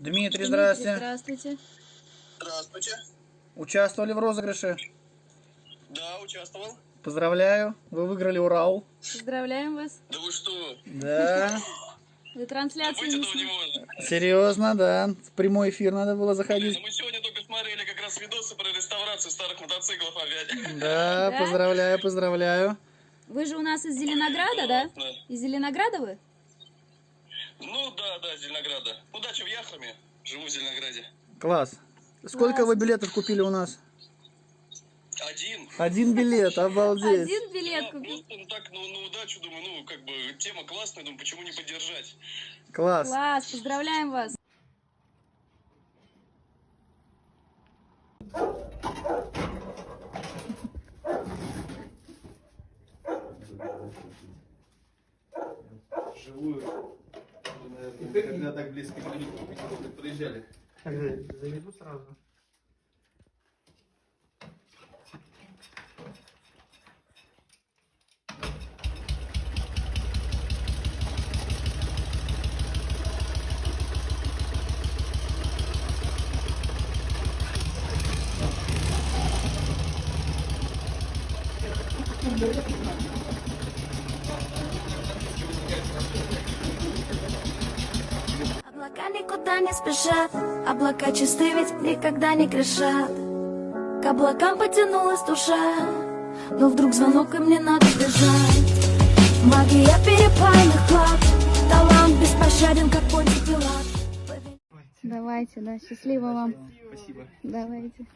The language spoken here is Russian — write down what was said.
Дмитрий, здрасте. Здравствуйте. Здравствуйте. Участвовали в розыгрыше? Да, участвовал. Поздравляю, вы выиграли Урал. Поздравляем вас. Да вы что? Да. Вы трансляцию Быть не этого не смотрите? может. Серьезно, да. В прямой эфир надо было Блин, заходить. ну мы сегодня только смотрели как раз видосы про реставрацию старых мотоциклов опять. Да, Да? поздравляю, поздравляю. Вы же у нас из Зеленограда, да? Да. Из Зеленограда вы? Ну да, Зеленограда. Ну дача в Яхроме. Живу в Зеленограде. Класс. Сколько вы билетов купили у нас? Один. Один билет, обалдеть. Один билет Да, купил. просто ну, так, на удачу, думаю, ну, как бы, тема классная, думаю, почему не поддержать? Класс. Класс, поздравляем вас. Живую, наверное, никогда так близко к Петербургу не приезжали. Заведу сразу. Облака никуда не спешат, облака чисты ведь никогда не грешат. К облакам потянулась душа, но вдруг звонок и мне надо бежать. Магия перепальных плат, талант беспощаден, как Понтий Пилат. Давайте, да, счастливо вам. Спасибо. Давайте.